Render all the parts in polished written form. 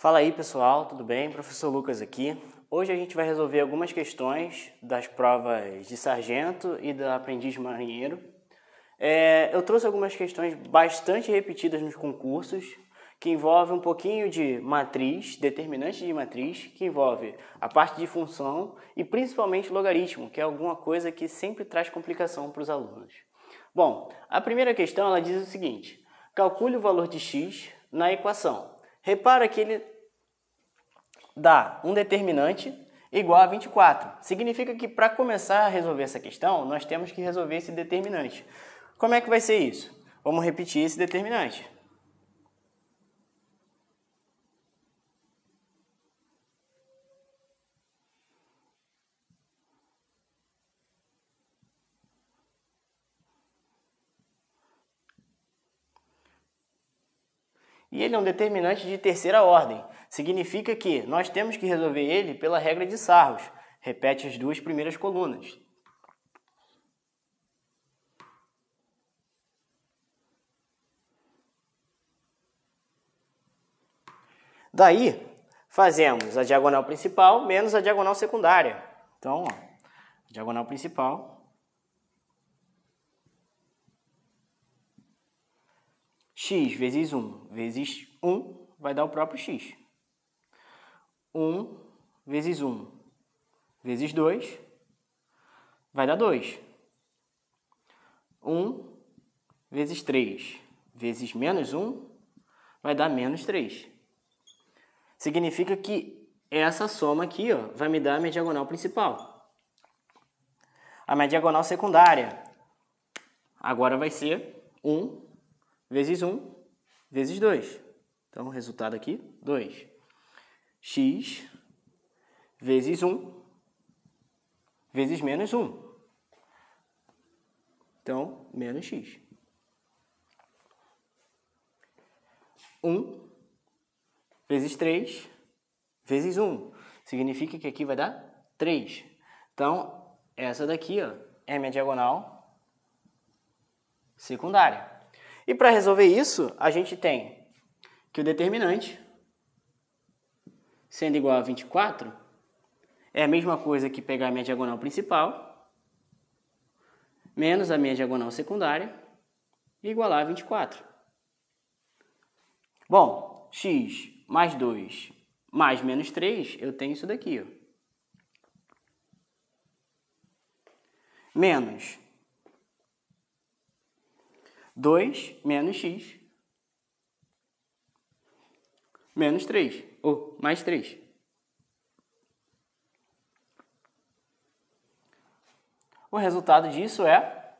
Fala aí pessoal, tudo bem? Professor Lucas aqui. Hoje a gente vai resolver algumas questões das provas de sargento e da aprendiz marinheiro. Eu trouxe algumas questões bastante repetidas nos concursos, que envolvem um pouquinho de matriz, determinante de matriz, que envolve a parte de função e principalmente logaritmo, que é alguma coisa que sempre traz complicação para os alunos. Bom, a primeira questão ela diz o seguinte: calcule o valor de x na equação. Repara que ele dá um determinante igual a 24. Significa que para começar a resolver essa questão, nós temos que resolver esse determinante. Como é que vai ser isso? Vamos repetir esse determinante. E ele é um determinante de terceira ordem. Significa que nós temos que resolver ele pela regra de Sarros. Repete as duas primeiras colunas. Daí, fazemos a diagonal principal menos a diagonal secundária. Então, a diagonal principal x vezes 1 vezes 1 vai dar o próprio x. 1 vezes 1 vezes 2 vai dar 2. 1 vezes 3 vezes menos 1 vai dar menos 3. Significa que essa soma aqui vai me dar a minha diagonal principal. A minha diagonal secundária agora vai ser 1 vezes 1 vezes 2. Então, o resultado aqui, 2. X vezes 1 vezes menos 1. Então, menos x. 1 vezes 3 vezes 1. Significa que aqui vai dar 3. Então, essa daqui é a minha diagonal secundária. E para resolver isso, a gente tem que o determinante, sendo igual a 24, é a mesma coisa que pegar a minha diagonal principal, menos a minha diagonal secundária, e igualar a 24. Bom, x mais 2 mais menos 3, eu tenho isso daqui. Menos 2 menos x menos 3, ou mais 3. O resultado disso é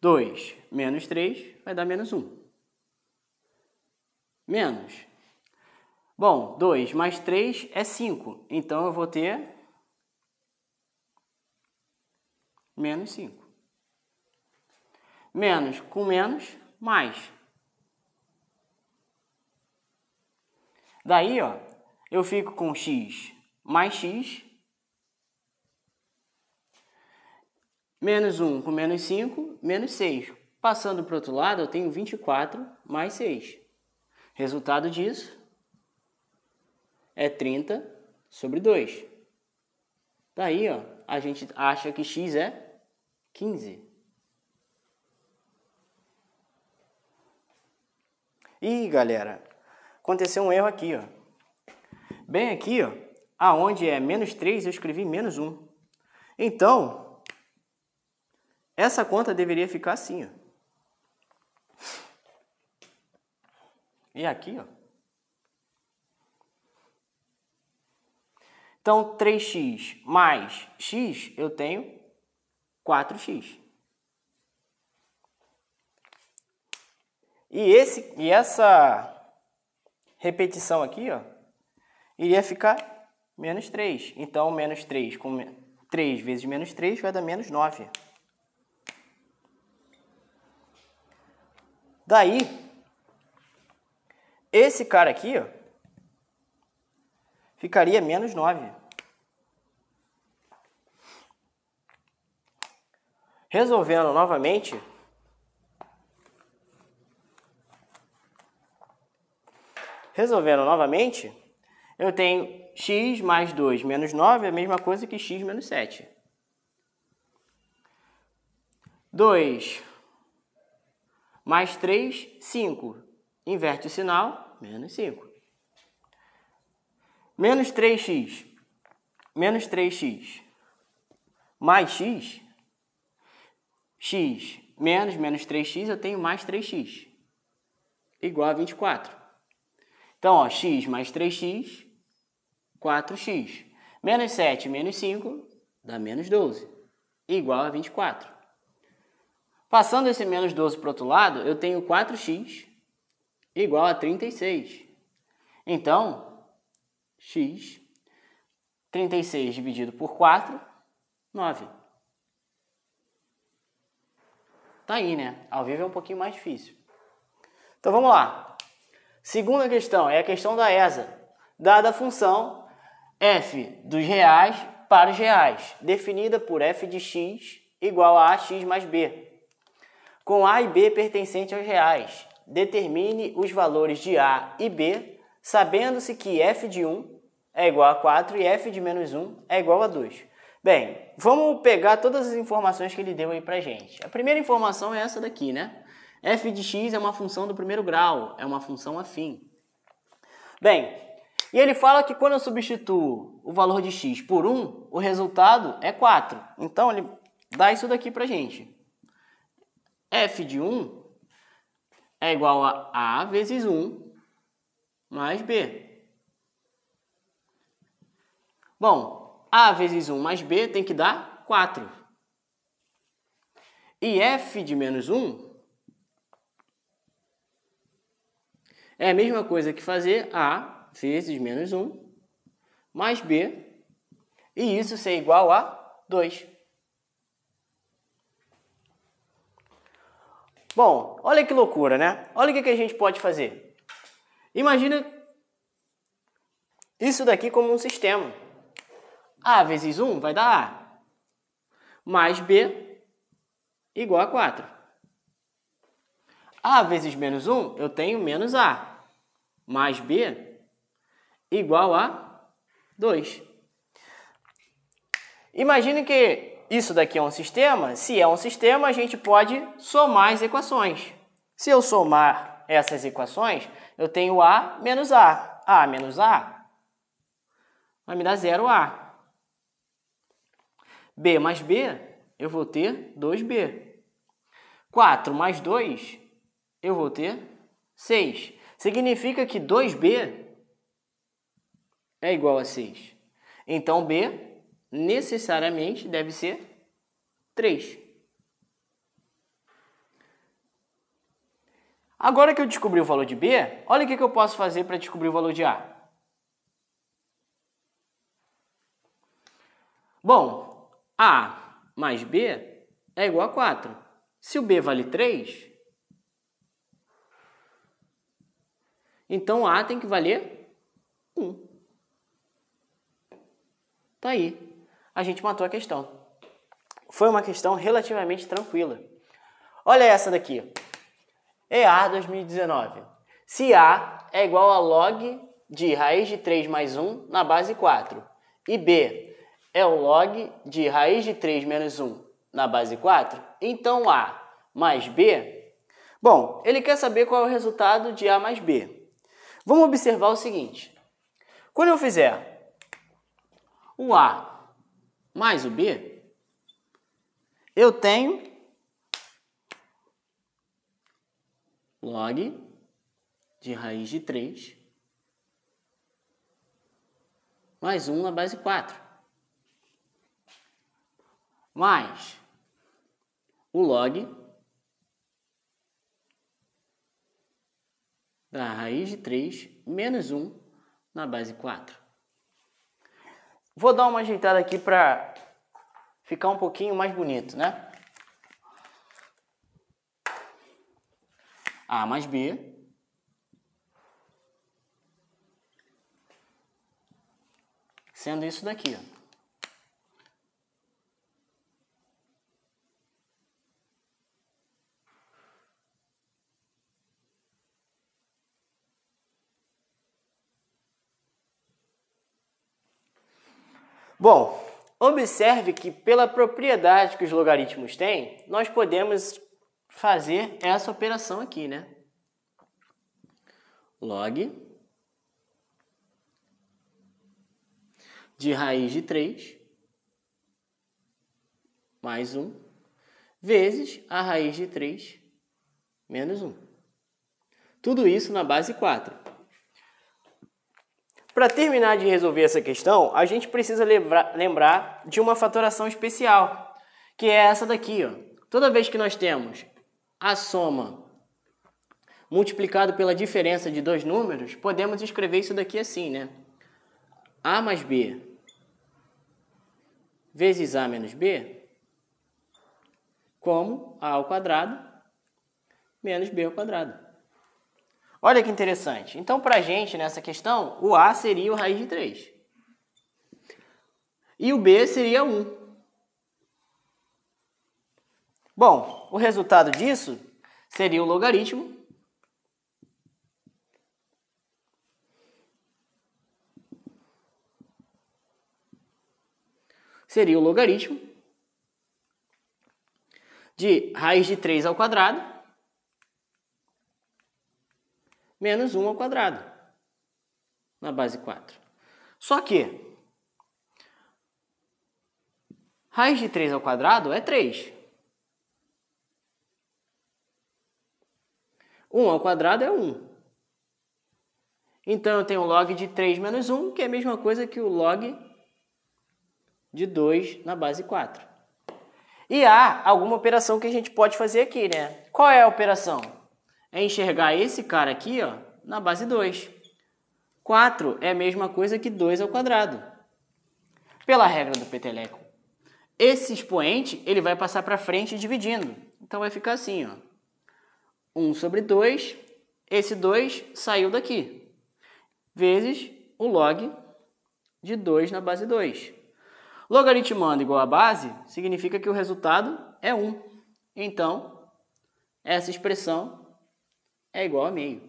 2 menos 3 vai dar menos 1. Menos. Bom, 2 mais 3 é 5, então eu vou ter menos 5. Menos com menos, mais. Daí, eu fico com x mais x. Menos 1 com menos 5, menos 6. Passando para o outro lado, eu tenho 24 mais 6. Resultado disso é 30 sobre 2. Daí, a gente acha que x é 15. Ih, galera, aconteceu um erro aqui, Bem aqui, aonde é menos 3, eu escrevi menos 1. Então, essa conta deveria ficar assim, E aqui, Então, 3x mais x, eu tenho 4x. E essa repetição aqui, iria ficar menos 3. Então, menos 3 com 3 vezes menos 3 vai dar menos 9. Daí, esse cara aqui, ficaria menos 9. Resolvendo novamente, resolvendo novamente, eu tenho x mais 2 menos 9 é a mesma coisa que x menos 7. 2 mais 3, 5. Inverte o sinal, menos 5. Menos 3x. Menos 3x. Mais x. X menos 3x, eu tenho mais 3x. Igual a 24. Então, ó, x mais 3x, 4x. Menos 7 menos 5 dá menos 12. Igual a 24. Passando esse menos 12 para o outro lado, eu tenho 4x igual a 36. Então, x, 36 dividido por 4, 9. Tá aí, né? Ao vivo é um pouquinho mais difícil. Então, vamos lá. Segunda questão é a questão da ESA. Dada a função f dos reais para os reais, definida por f de x igual a ax mais b. Com a e b pertencentes aos reais, determine os valores de a e b, sabendo-se que f de 1 é igual a 4 e f de menos 1 é igual a 2. Bem, vamos pegar todas as informações que ele deu aí pra gente. A primeira informação é essa daqui, né? F de x é uma função do primeiro grau, é uma função afim. Bem, e ele fala que quando eu substituo o valor de x por 1, o resultado é 4. Então, ele dá isso daqui pra gente. F de 1 é igual a A vezes 1 mais B. Bom, A vezes 1 mais B tem que dar 4. E F de menos 1 é a mesma coisa que fazer A vezes menos 1 mais B, e isso ser igual a 2. Bom, olha que loucura, né? Olha o que a gente pode fazer. Imagina isso daqui como um sistema. A vezes 1 vai dar A, mais B igual a 4. A vezes menos 1, eu tenho menos A, mais B igual a 2. Imagine que isso daqui é um sistema. Se é um sistema, a gente pode somar as equações. Se eu somar essas equações, eu tenho A menos A. A menos A vai me dar 0A. B mais B, eu vou ter 2B. 4 mais 2, eu vou ter 6. Significa que 2B é igual a 6. Então, B necessariamente deve ser 3. Agora que eu descobri o valor de B, olha o que eu posso fazer para descobrir o valor de A. Bom, A mais B é igual a 4. Se o B vale 3, então A tem que valer 1. Tá aí. A gente matou a questão. Foi uma questão relativamente tranquila. Olha essa daqui. EA 2019. Se A é igual a log de raiz de 3 mais 1 na base 4 e B é o log de raiz de 3 menos 1 na base 4, então A mais B... Bom, ele quer saber qual é o resultado de A mais B. Vamos observar o seguinte. Quando eu fizer o A mais o B, eu tenho log de raiz de 3 mais 1 na base 4. Mais o log da raiz de 3 menos 1 na base 4. Vou dar uma ajeitada aqui para ficar um pouquinho mais bonito, né? A mais B sendo isso daqui, ó. Bom, observe que pela propriedade que os logaritmos têm, nós podemos fazer essa operação aqui, né? Log de raiz de 3 mais 1 vezes a raiz de 3 menos 1. Tudo isso na base 4. Para terminar de resolver essa questão, a gente precisa lembrar de uma fatoração especial, que é essa daqui, ó. Toda vez que nós temos a soma multiplicado pela diferença de dois números, podemos escrever isso daqui assim, né? A mais B vezes A menos B, como A ao quadrado menos B ao quadrado. Olha que interessante. Então, para a gente, nessa questão, o A seria o raiz de 3. E o B seria 1. Bom, o resultado disso seria o logaritmo de raiz de 3 ao quadrado menos 1 ao quadrado, na base 4. Só que raiz de 3 ao quadrado é 3. 1 ao quadrado é 1. Então, eu tenho log de 3 menos 1, que é a mesma coisa que o log de 2 na base 4. E há alguma operação que a gente pode fazer aqui, né? Qual é a operação? É enxergar esse cara aqui, ó, na base 2. 4 é a mesma coisa que 2 ao quadrado. Pela regra do peteleco, esse expoente ele vai passar para frente dividindo. Então, vai ficar assim, ó. 1 sobre 2, esse 2 saiu daqui, vezes o log de 2 na base 2. Logaritmando igual a base, significa que o resultado é 1. Então, essa expressão é igual a meio.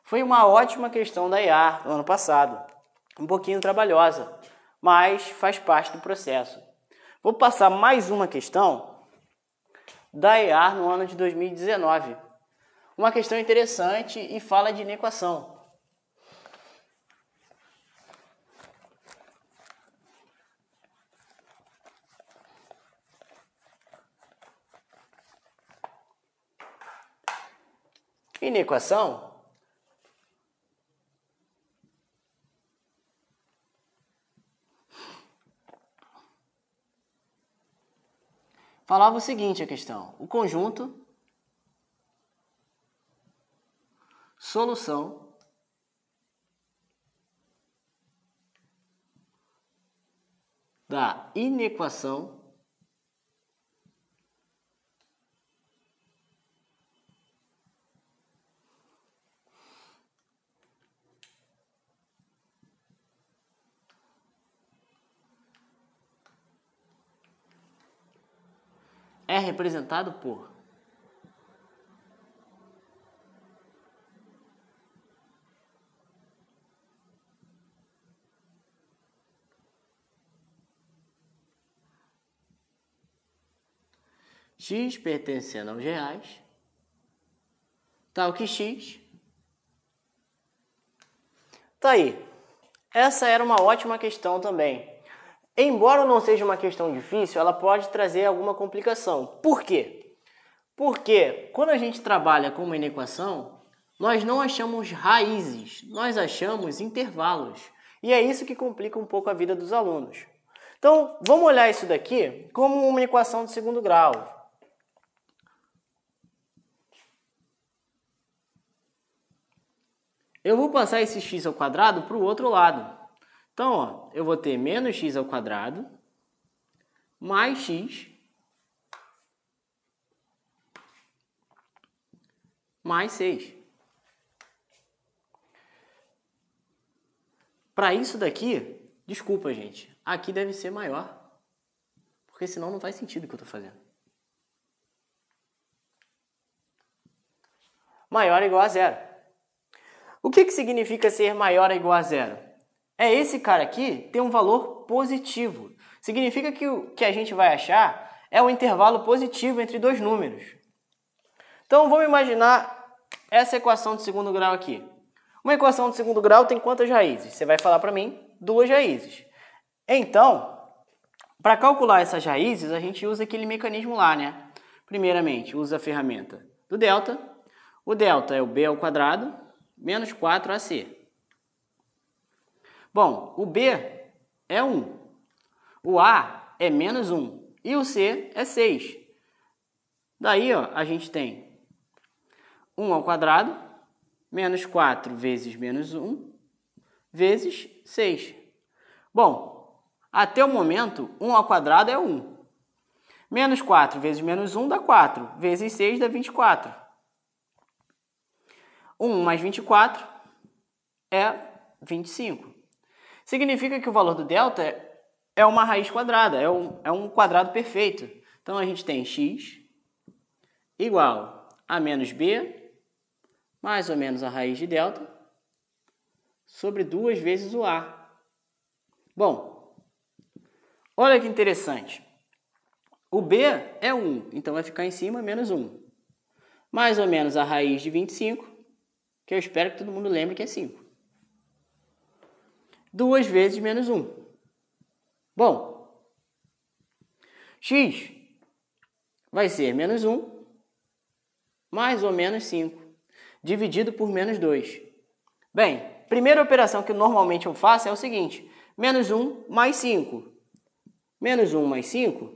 Foi uma ótima questão da IAR no ano passado. Um pouquinho trabalhosa, mas faz parte do processo. Vou passar mais uma questão da IAR no ano de 2019. Uma questão interessante e fala de inequação. Inequação falava o seguinte, a questão: o conjunto solução da inequação é representado por x pertencendo aos reais, tal que x. Tá aí. Essa era uma ótima questão também. Embora não seja uma questão difícil, ela pode trazer alguma complicação. Por quê? Porque quando a gente trabalha com uma inequação, nós não achamos raízes, nós achamos intervalos. E é isso que complica um pouco a vida dos alunos. Então, vamos olhar isso daqui como uma equação de segundo grau. Eu vou passar esse x ao quadrado para o outro lado. Então, ó, eu vou ter menos x ao quadrado mais x mais 6. Para isso daqui, desculpa, gente, aqui deve ser maior, porque senão não faz sentido o que eu estou fazendo. Maior ou igual a zero. O que significa ser maior ou igual a zero? é esse cara aqui tem um valor positivo. Significa que o que a gente vai achar é um intervalo positivo entre dois números. Então, vamos imaginar essa equação de segundo grau aqui. Uma equação de segundo grau tem quantas raízes? Você vai falar para mim 2 raízes. Então, para calcular essas raízes, a gente usa aquele mecanismo lá, né? Primeiramente, usa a ferramenta do delta. O delta é o b ao quadrado menos 4ac. Bom, o b é 1, o a é menos 1 e o c é 6. Daí, ó, a gente tem 1 ao quadrado menos 4 vezes menos 1 vezes 6. Bom, até o momento, 1 ao quadrado é 1. Menos 4 vezes menos 1 dá 4, vezes 6 dá 24. 1 mais 24 é 25. Significa que o valor do delta é uma raiz quadrada, é um quadrado perfeito. Então, a gente tem x igual a menos b, mais ou menos a raiz de delta, sobre 2 vezes o a. Bom, olha que interessante. O b é 1, então vai ficar em cima menos 1. Mais ou menos a raiz de 25, que eu espero que todo mundo lembre que é 5. 2 vezes menos 1. Bom, x vai ser menos 1 mais ou menos 5, dividido por menos 2. Bem, primeira operação que normalmente eu faço é o seguinte: menos 1 mais 5. Menos 1 mais 5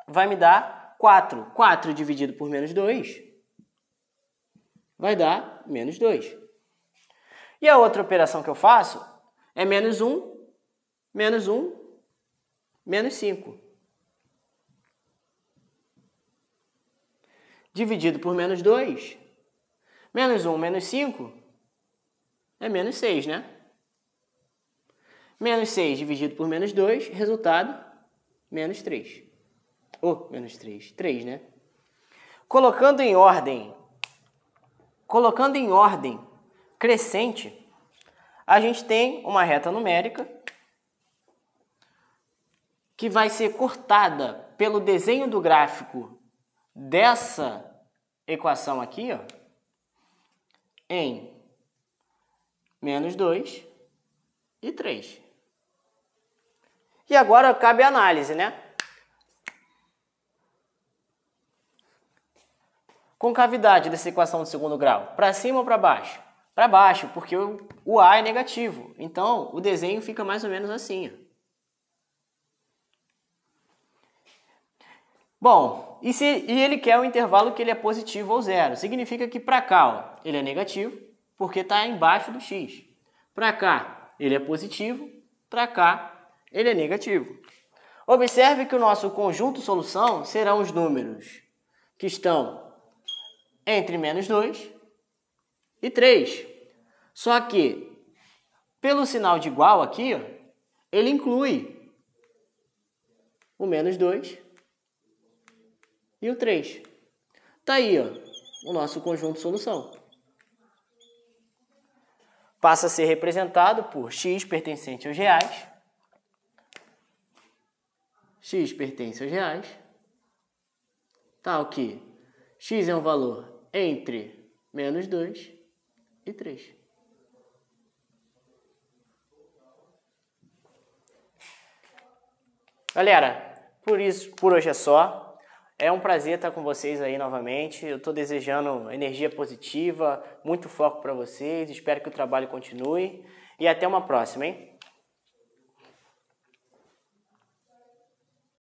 vai me dar 4. 4 dividido por menos 2 vai dar menos 2. E a outra operação que eu faço é menos 1, menos 1, menos 5. Dividido por menos 2, menos 1, menos 5, é menos 6, né? Menos 6 dividido por menos 2, resultado, menos 3. Menos 3, 3, né? Colocando em ordem crescente, a gente tem uma reta numérica que vai ser cortada pelo desenho do gráfico dessa equação aqui, ó, em menos 2 e 3. E agora cabe a análise, né? Concavidade dessa equação de segundo grau, para cima ou para baixo? Para baixo, porque o A é negativo. Então, o desenho fica mais ou menos assim. Bom, e ele quer um intervalo que ele é positivo ou zero. Significa que para cá, ó, ele é negativo, porque está embaixo do x. Para cá, ele é positivo. Para cá, ele é negativo. Observe que o nosso conjunto solução serão os números que estão entre menos 2 e 3. Só que, pelo sinal de igual aqui, ó, ele inclui o menos 2 e o 3. Tá aí, ó, o nosso conjunto solução. Passa a ser representado por x pertencente aos reais. X pertence aos reais. Tal que x é um valor entre menos 2 e 3. Galera, por hoje é só. É um prazer estar com vocês aí novamente. Eu estou desejando energia positiva, muito foco para vocês. Espero que o trabalho continue. E até uma próxima, hein?